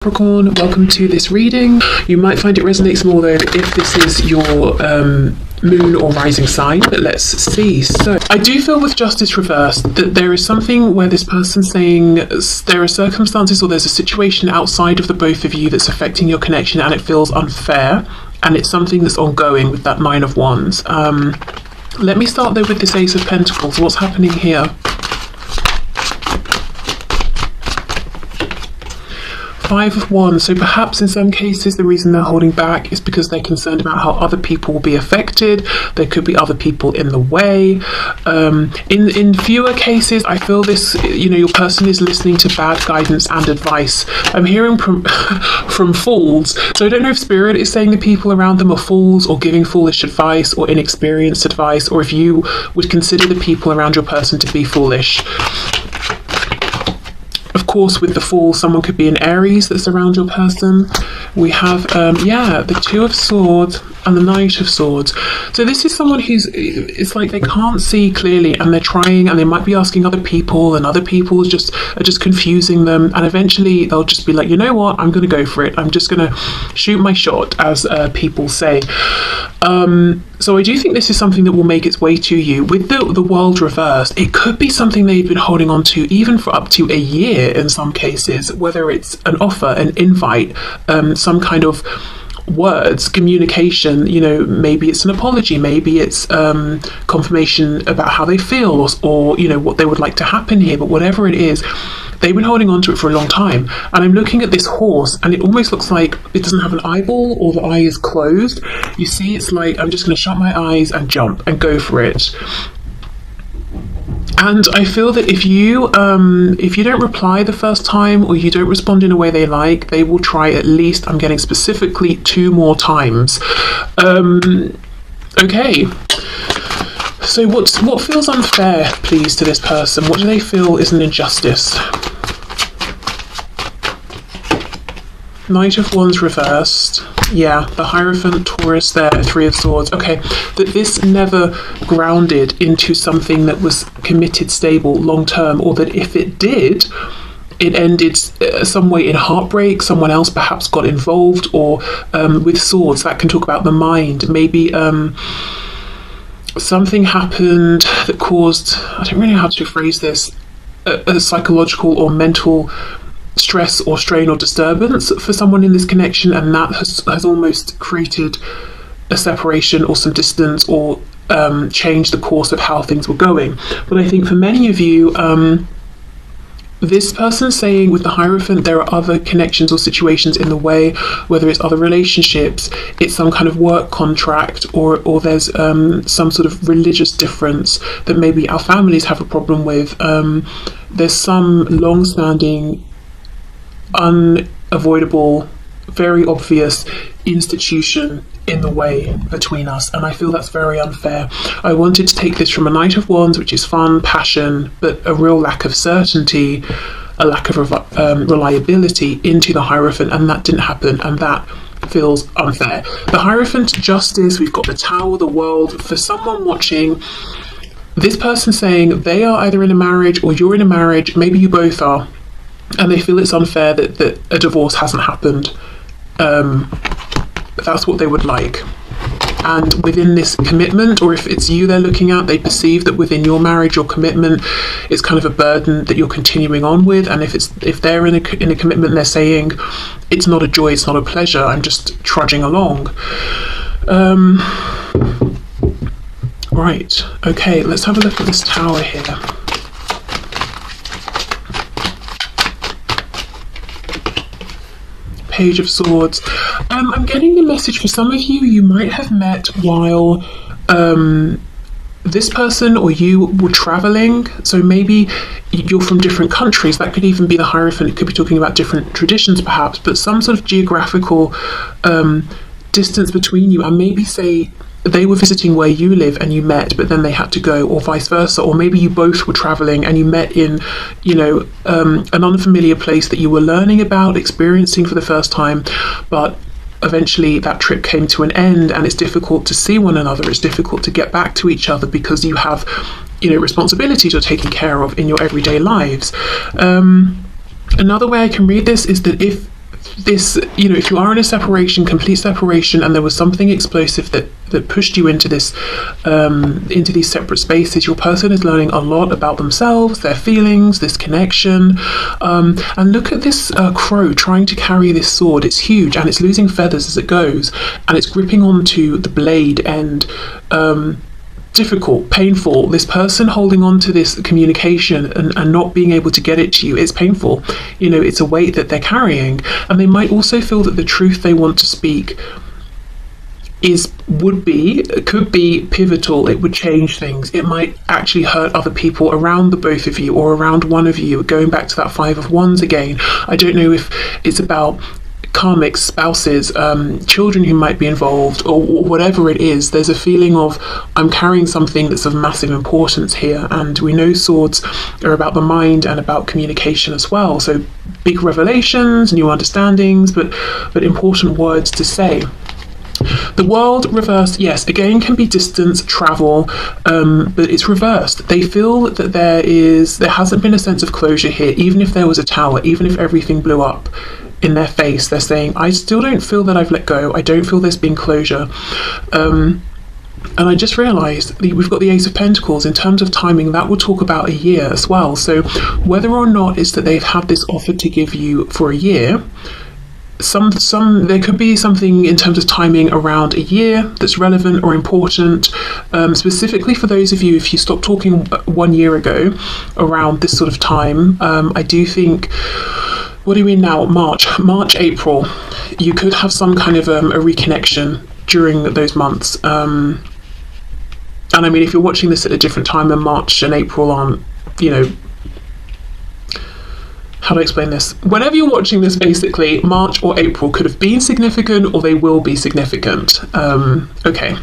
Capricorn, welcome to this reading. You might find it resonates more though if this is your moon or rising sign, but let's see. So I do feel with justice reversed that there is something where this person's saying there are circumstances or there's a situation outside of the both of you that's affecting your connection and it feels unfair, and it's something that's ongoing with that Nine of Wands. Let me start though with this Ace of Pentacles. What's happening here? Five of Wands. So perhaps in some cases the reason they're holding back is because they're concerned about how other people will be affected. There could be other people in the way. In fewer cases, I feel this, your person is listening to bad guidance and advice. I'm hearing from fools. So I don't know if Spirit is saying the people around them are fools or giving foolish advice or inexperienced advice, or if you would consider the people around your person to be foolish. Of course, with the Fool, someone could be an Aries that's around your person. We have, the Two of Swords and the Knight of Swords. So this is someone it's like they can't see clearly and they're trying, and they might be asking other people, and other people are just confusing them, and eventually they'll just be like, you know what, I'm going to go for it. I'm just going to shoot my shot, as people say. So I do think this is something that will make its way to you. With the World reversed, it could be something they've been holding on to even for up to a year in some cases, whether it's an offer, an invite, some kind of words, communication, maybe it's an apology, maybe it's confirmation about how they feel, or what they would like to happen here. But whatever it is, they've been holding on to it for a long time. And I'm looking at this horse and it almost looks like it doesn't have an eyeball, or the eye is closed. You see, it's like, I'm just going to shut my eyes and jump and go for it. And I feel that if you don't reply the first time, or you don't respond in a way they like, they will try at least, I'm getting specifically 2 more times. Okay. So what feels unfair, please, to this person? What do they feel is an injustice? Knight of Wands reversed. Yeah, the Hierophant, Taurus there, Three of Swords. Okay, that this never grounded into something that was committed, stable, long-term, or that if it did, it ended some way in heartbreak. Someone else perhaps got involved, or with Swords, that can talk about the mind. Maybe something happened that caused, I don't really know how to phrase this, a psychological or mental stress or strain or disturbance for someone in this connection, and that has almost created a separation or some distance, or changed the course of how things were going. But I think for many of you, this person saying with the Hierophant there are other connections or situations in the way, whether it's other relationships, it's some kind of work contract, or there's some sort of religious difference that maybe our families have a problem with. There's some long-standing, unavoidable, very obvious institution in the way between us, and I feel that's very unfair. I wanted to take this from a Knight of Wands, which is fun, passion, but a real lack of certainty, a lack of reliability, into the Hierophant, and that didn't happen, and that feels unfair. The Hierophant, justice, we've got the Tower, the World. For someone watching, this person saying they are either in a marriage or you're in a marriage, maybe you both are, and they feel it's unfair that a divorce hasn't happened. That's what they would like. And within this commitment, or if it's you they're looking at, they perceive that within your marriage or commitment, it's kind of a burden that you're continuing on with. And if they're in a commitment, they're saying it's not a joy, it's not a pleasure, I'm just trudging along. Right, okay, let's have a look at this Tower here. Page of Swords. I'm getting the message for some of you, you might have met while this person or you were traveling. So maybe you're from different countries. That could even be the Hierophant. It could be talking about different traditions perhaps, but some sort of geographical distance between you, and maybe say they were visiting where you live and you met, but then they had to go, or vice versa. Or maybe you both were traveling and you met in, an unfamiliar place that you were learning about, experiencing for the first time, but eventually that trip came to an end, and it's difficult to see one another. It's difficult to get back to each other because you have, responsibilities you're taking care of in your everyday lives. Another way I can read this is that if this, if you are in a separation, complete separation, and there was something explosive that pushed you into this, into these separate spaces, your person is learning a lot about themselves, their feelings, this connection. And look at this crow trying to carry this sword. It's huge and it's losing feathers as it goes, and it's gripping onto the blade end. Difficult, painful. This person holding on to this communication and not being able to get it to you, it's painful. It's a weight that they're carrying, and they might also feel that the truth they want to speak could be pivotal. It would change things. It might actually hurt other people around the both of you or around one of you. Going back to that 5 of Wands again, I don't know if it's about karmic spouses, children who might be involved, or whatever it is. There's a feeling of, I'm carrying something that's of massive importance here, and we know swords are about the mind and about communication as well. So big revelations, new understandings, but important words to say. The world reversed, yes, again, can be distance, travel, but it's reversed. They feel that there hasn't been a sense of closure here, even if there was a tower, even if everything blew up in their face. They're saying, I still don't feel that I've let go. I don't feel there's been closure. And I just realised we've got the Ace of Pentacles. In terms of timing, that will talk about a year as well. So whether or not it's that they've had this offer to give you for a year, there could be something in terms of timing around a year that's relevant or important, specifically for those of you, if you stopped talking 1 year ago around this sort of time. I do think, what are we in now? March, April, you could have some kind of a reconnection during those months. And I mean, if you're watching this at a different time, and March and April aren't, how do I explain this? Whenever you're watching this, basically, March or April could have been significant, or they will be significant. Okay.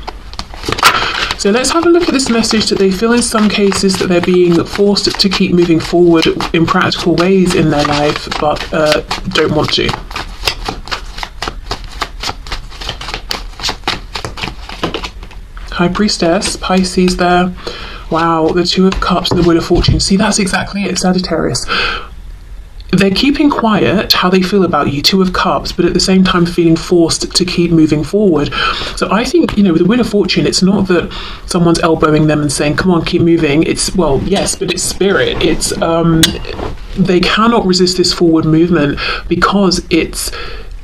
So let's have a look at this message that they feel in some cases that they're being forced to keep moving forward in practical ways in their life, but don't want to. High Priestess, Pisces there. Wow, the Two of Cups and the Wheel of Fortune. See, that's exactly it, Sagittarius. They're keeping quiet how they feel about you, Two of Cups, but at the same time feeling forced to keep moving forward. So I think, with the Wheel of Fortune, it's not that someone's elbowing them and saying, come on, keep moving. It's, well, yes, but it's spirit. It's, they cannot resist this forward movement because it's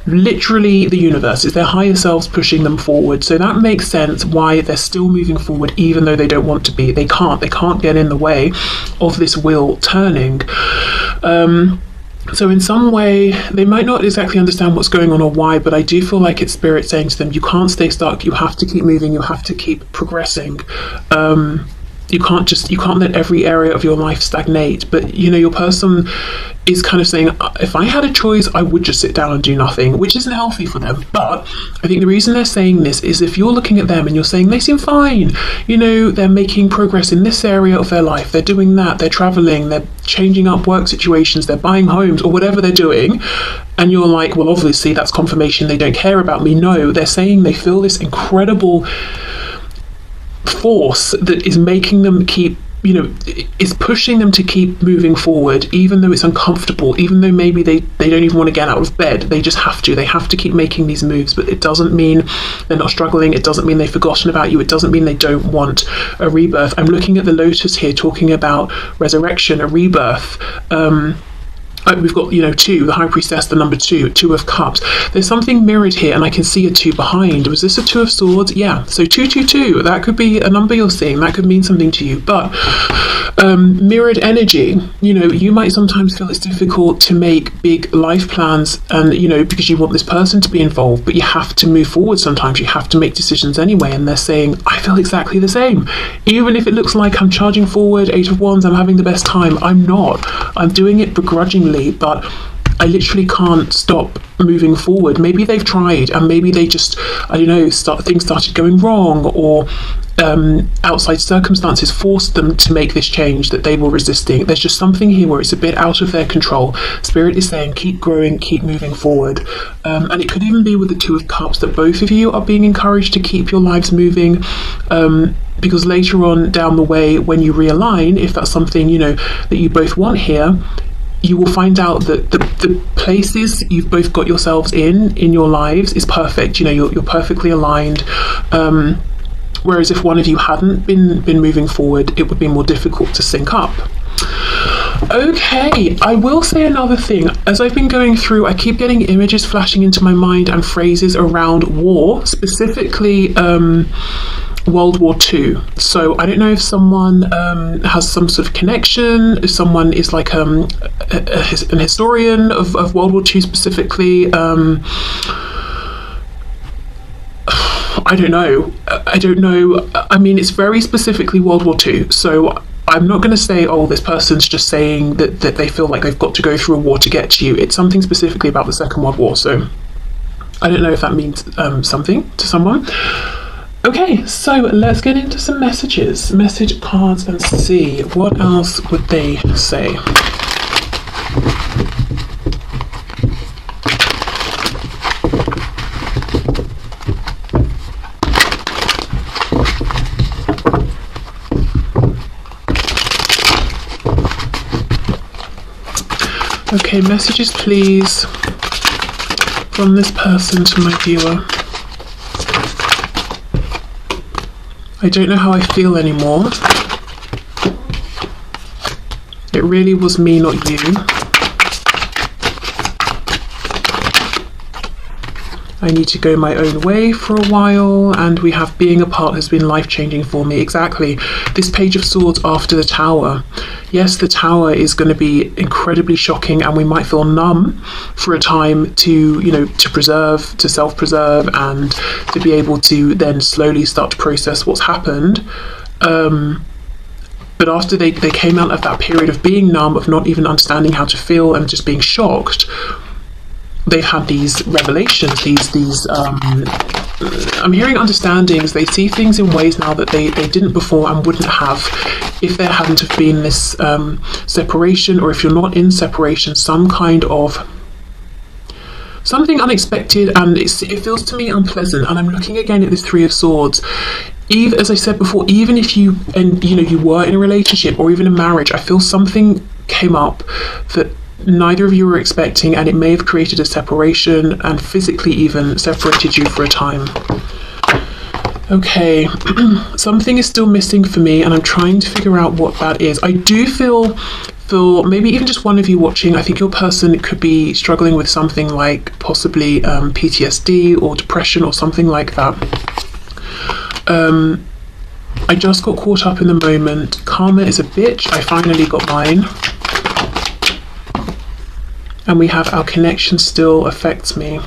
literally the universe. It's their higher selves pushing them forward. So that makes sense why they're still moving forward, even though they don't want to be. They can't get in the way of this wheel turning. So in some way, they might not exactly understand what's going on or why, but I do feel like it's spirit saying to them, you can't stay stuck, you have to keep moving, you have to keep progressing. You can't let every area of your life stagnate. But your person is kind of saying, if I had a choice, I would just sit down and do nothing, which isn't healthy for them. But I think the reason they're saying this is, if you're looking at them and you're saying they seem fine, they're making progress in this area of their life, they're doing that, they're traveling, they're changing up work situations, they're buying homes, or whatever they're doing, and you're like, well, obviously that's confirmation they don't care about me. No, they're saying they feel this incredible force that is making them keep, is pushing them to keep moving forward, even though it's uncomfortable, even though maybe they don't even want to get out of bed. They just have to keep making these moves. But it doesn't mean they're not struggling. It doesn't mean they've forgotten about you. It doesn't mean they don't want a rebirth. I'm looking at the Lotus here, talking about resurrection, a rebirth. We've got, two, the High Priestess, the number two of Cups. There's something mirrored here, and I can see a 2 behind. Was this a 2 of Swords? Yeah, so 222, that could be a number you're seeing, that could mean something to you. But mirrored energy, you might sometimes feel it's difficult to make big life plans, and because you want this person to be involved, but you have to move forward sometimes, you have to make decisions anyway. And they're saying, I feel exactly the same. Even if it looks like I'm charging forward, 8 of Wands, I'm having the best time, I'm not. I'm doing it begrudgingly, but I literally can't stop moving forward. Maybe they've tried, and maybe they just, things started going wrong, or outside circumstances forced them to make this change that they were resisting. There's just something here where it's a bit out of their control. Spirit is saying, keep growing, keep moving forward. And it could even be with the 2 of Cups that both of you are being encouraged to keep your lives moving, because later on down the way, when you realign, if that's something that you both want here, you will find out that the places you've both got yourselves in your lives is perfect. You know, you're perfectly aligned. Whereas if one of you hadn't been moving forward, it would be more difficult to sync up. Okay, I will say another thing. As I've been going through, I keep getting images flashing into my mind and phrases around war, specifically World War II. So I don't know if someone has some sort of connection, if someone is like an historian of World War II specifically. I don't know. I mean, it's very specifically World War II. So I'm not going to say, oh, this person's just saying that they feel like they've got to go through a war to get to you. It's something specifically about the Second World War. So I don't know if that means something to someone. Okay, so let's get into some message cards, and see what else would they say. Okay, messages please from this person to my viewer. I don't know how I feel anymore. It really was me, not you. I need to go my own way for a while, and we have being apart has been life-changing for me. Exactly. This Page of Swords after the Tower. Yes, the Tower is going to be incredibly shocking, and we might feel numb for a time to, you know, to preserve, to self-preserve, and to be able to then slowly start to process what's happened. But after they came out of that period of being numb, of not even understanding how to feel and just being shocked, they've had these revelations, these I'm hearing understandings. They see things in ways now that they didn't before and wouldn't have if there hadn't have been this separation, or if you're not in separation, some kind of something unexpected, and it feels to me unpleasant. And I'm looking again at this Three of Swords. Even, as I said before, even if you were in a relationship or even a marriage, I feel something came up that neither of you were expecting, and it may have created a separation and physically even separated you for a time. Okay, something is still missing for me, and I'm trying to figure out what that is. I do feel maybe even just one of you watching, I think your person could be struggling with something like possibly PTSD or depression or something like that. I just got caught up in the moment. Karma is a bitch. I finally got mine. And we have our connection still affects me.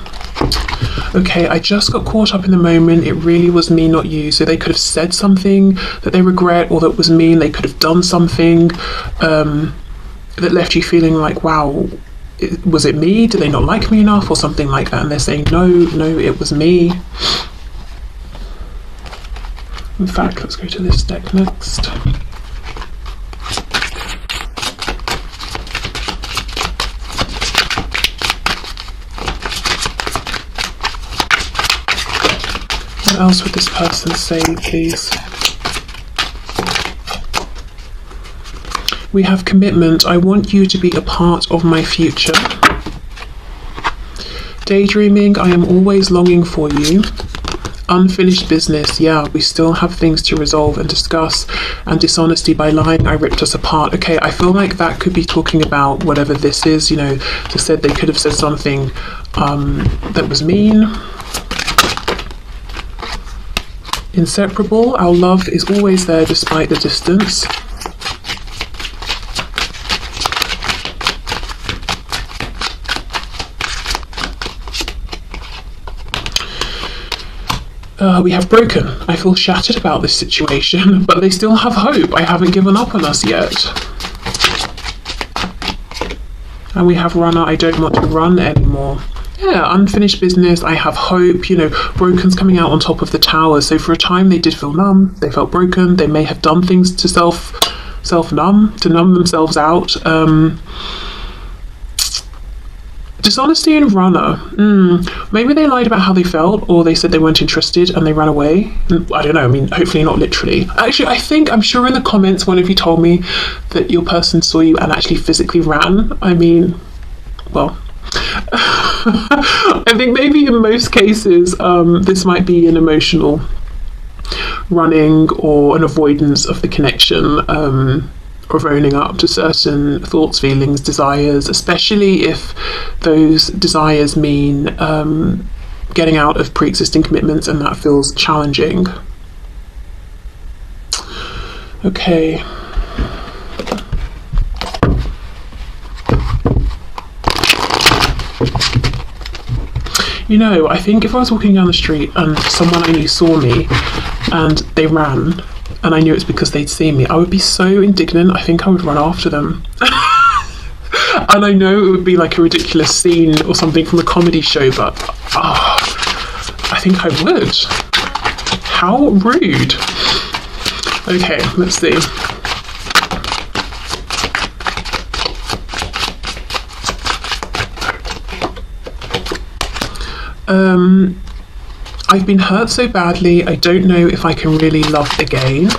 Okay, I just got caught up in the moment. It really was me, not you. So they could have said something that they regret, or that was mean. They could have done something that left you feeling like, wow, was it me? Did they not like me enough, or something like that? And they're saying, no, it was me. In fact, let's go to this deck next. What else would this person say, please? We have commitment. I want you to be a part of my future. Daydreaming. I am always longing for you. Unfinished business. Yeah, we still have things to resolve and discuss. And dishonesty. By lying, I ripped us apart. Okay, I feel like that could be talking about whatever this is. You know, they said they could have said something that was mean. Inseparable. Our love is always there despite the distance. We have broken. I feel shattered about this situation, but they still have hope. I haven't given up on us yet. And we have runner. I don't want to run anymore. Yeah, unfinished business. I have hope. You know, broken's coming out on top of the Tower. So for a time they did feel numb. They felt broken. They may have done things to self-numb, to numb themselves out. Dishonesty and runner. Maybe they lied about how they felt, or they said they weren't interested and they ran away. I don't know. I mean, hopefully not literally. Actually, I'm sure in the comments one of you told me that your person saw you and actually physically ran. I mean, well, I think maybe in most cases this might be an emotional running or an avoidance of the connection, of owning up to certain thoughts, feelings, desires, especially if those desires mean getting out of pre-existing commitments and that feels challenging. Okay. You know, I think if I was walking down the street and someone I knew saw me and they ran, and I knew it's because they'd seen me, I would be so indignant. I think I would run after them. And I know it would be like a ridiculous scene or something from a comedy show, but I think I would. How rude. Okay, let's see. I've been hurt so badly, I don't know if I can really love again.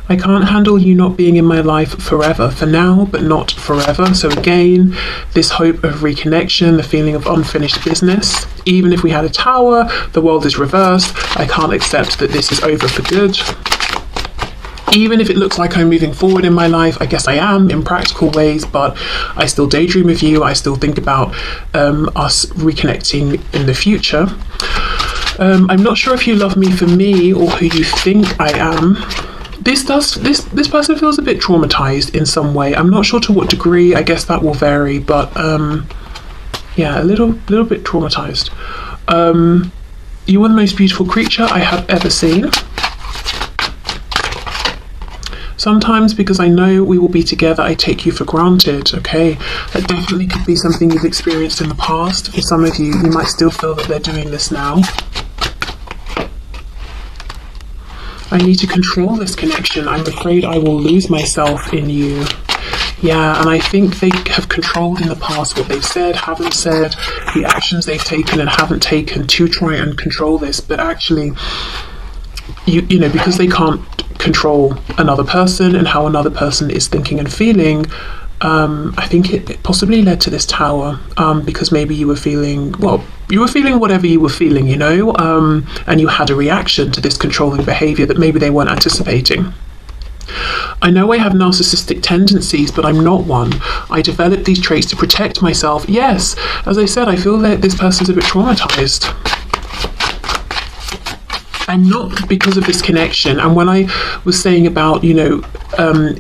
I can't handle you not being in my life forever, for now, but not forever. So again, this hope of reconnection, the feeling of unfinished business. Even if we had a tower, the world is reversed. I can't accept that this is over for good. Even if it looks like I'm moving forward in my life, I guess I am in practical ways, but I still daydream of you. I still think about us reconnecting in the future. I'm not sure if you love me for me or who you think I am. This person feels a bit traumatized in some way. I'm not sure to what degree. I guess that will vary, but yeah, a little bit traumatized. You are the most beautiful creature I have ever seen. Sometimes, because I know we will be together, I take you for granted. Okay, that definitely could be something you've experienced in the past. For some of you, you might still feel that they're doing this now. I need to control this connection. I'm afraid I will lose myself in you. Yeah, and I think they have controlled in the past what they've said, haven't said, the actions they've taken and haven't taken to try and control this. But actually, you know, because they can't control another person and how another person is thinking and feeling, I think it possibly led to this tower, because maybe you were feeling, well, you were feeling whatever you were feeling, you know, and you had a reaction to this controlling behavior that maybe they weren't anticipating. I know I have narcissistic tendencies, but I'm not one. I developed these traits to protect myself. Yes, as I said, I feel that this person's a bit traumatized. And not because of this connection. And when I was saying about, you know,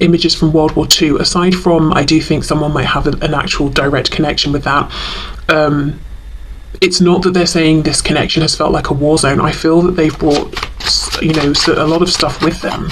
images from World War II, aside from I do think someone might have an actual direct connection with that, it's not that they're saying this connection has felt like a war zone. I feel that they've brought, you know, a lot of stuff with them.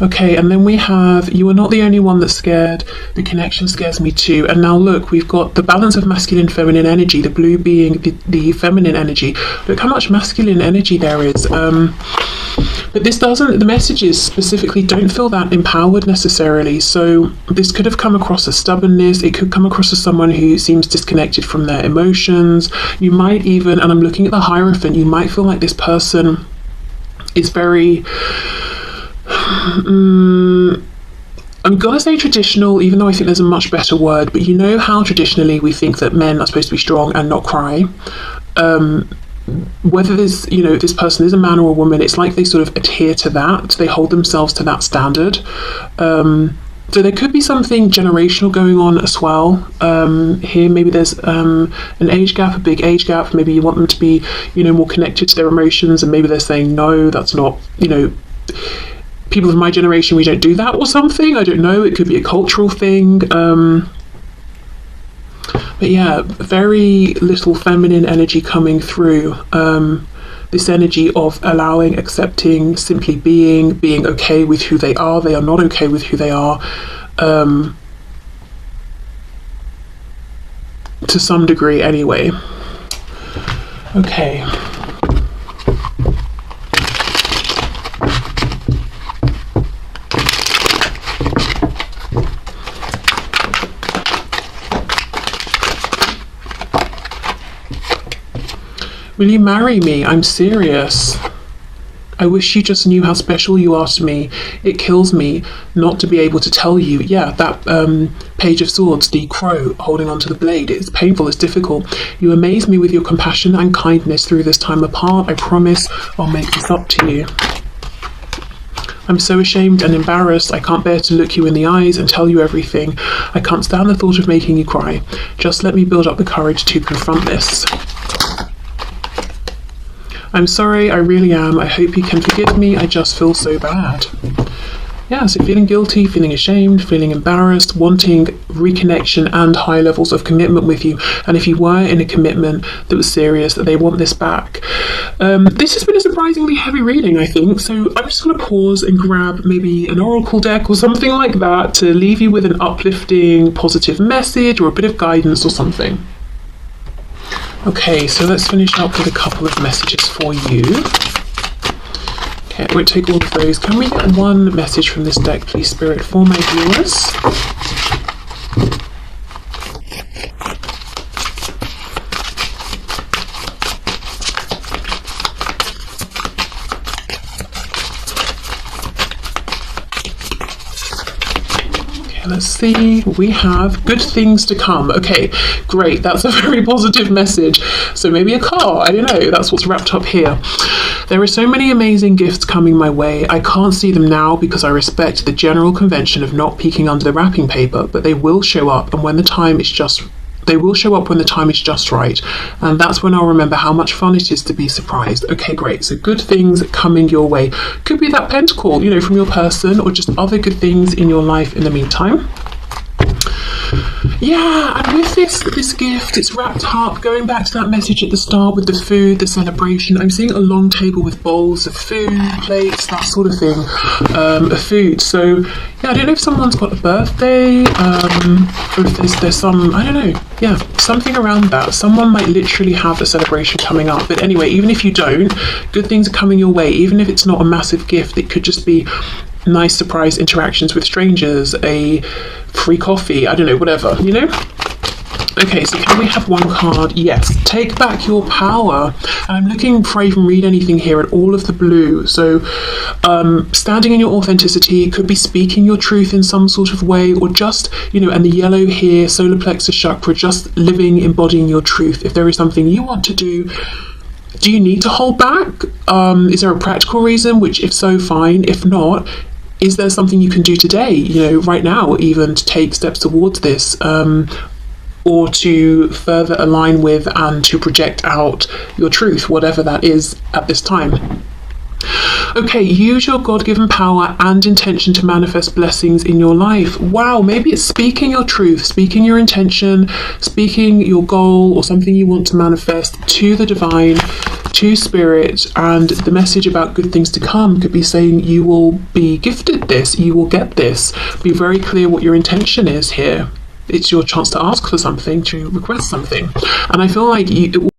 Okay, and then we have, you are not the only one that's scared, the connection scares me too. And now look, we've got the balance of masculine feminine energy, the blue being the feminine energy. Look how much masculine energy there is. But this doesn't, the messages specifically don't feel that empowered necessarily. So this could have come across as stubbornness. It could come across as someone who seems disconnected from their emotions. You might even, and I'm looking at the Hierophant, you might feel like this person is very, I'm gonna say traditional, even though I think there's a much better word, but you know how traditionally we think that men are supposed to be strong and not cry. Whether this, you know, this person is a man or a woman, it's like they sort of adhere to that. They hold themselves to that standard. So there could be something generational going on as well. Here, maybe there's an age gap, a big age gap. Maybe you want them to be, you know, more connected to their emotions, and maybe they're saying, no, that's not, you know, people of my generation, we don't do that or something. I don't know. It could be a cultural thing. But yeah, very little feminine energy coming through. This energy of allowing, accepting, simply being okay with who they are not okay with who they are, to some degree anyway. Okay. Will you marry me? I'm serious. I wish you just knew how special you are to me. It kills me not to be able to tell you. Yeah, that Page of Swords, the crow holding onto the blade. It's painful, it's difficult. You amaze me with your compassion and kindness through this time apart. I promise I'll make this up to you. I'm so ashamed and embarrassed. I can't bear to look you in the eyes and tell you everything. I can't stand the thought of making you cry. Just let me build up the courage to confront this. I'm sorry, I really am. I hope you can forgive me. I just feel so bad. Yeah, so feeling guilty, feeling ashamed, feeling embarrassed, wanting reconnection and high levels of commitment with you. And if you were in a commitment that was serious, that they want this back. This has been a surprisingly heavy reading, I think. So I'm just going to pause and grab maybe an oracle deck or something like that to leave you with an uplifting, positive message or a bit of guidance or something. Okay, so let's finish up with a couple of messages for you. Okay, I won't take all of those. Can we get one message from this deck, please, Spirit, for my viewers? Let's see, we have good things to come. Okay, great, that's a very positive message. So maybe a car, I don't know, that's what's wrapped up here. There are so many amazing gifts coming my way. I can't see them now because I respect the general convention of not peeking under the wrapping paper, but they will show up, and when the time is just right, and that's when I'll remember how much fun it is to be surprised. Okay, great, so good things coming your way. Could be that pentacle, you know, from your person, or just other good things in your life in the meantime. Yeah, and with this gift, it's wrapped up, going back to that message at the start with the food, the celebration. I'm seeing a long table with bowls of food, plates, that sort of thing, of food. So, yeah, I don't know if someone's got a birthday, or if there's some, I don't know, yeah, something around that. Someone might literally have a celebration coming up. But anyway, even if you don't, good things are coming your way. Even if it's not a massive gift, it could just be nice surprise interactions with strangers, a free coffee, I don't know, whatever, you know? Okay, so can we have one card? Yes, take back your power. And I'm looking before I even read anything here at all of the blue. So standing in your authenticity, could be speaking your truth in some sort of way, or just, you know, and the yellow here, solar plexus chakra, just living, embodying your truth. If there is something you want to do you need to hold back? Is there a practical reason? Which, if so, fine. If not, is there something you can do today, you know, right now, even to take steps towards this, or to further align with and to project out your truth, whatever that is at this time? Okay, use your God-given power and intention to manifest blessings in your life. Wow, maybe it's speaking your truth, speaking your intention, speaking your goal or something you want to manifest to the divine, to spirit, and the message about good things to come could be saying you will be gifted this, you will get this. Be very clear what your intention is here. It's your chance to ask for something, to request something. And I feel like it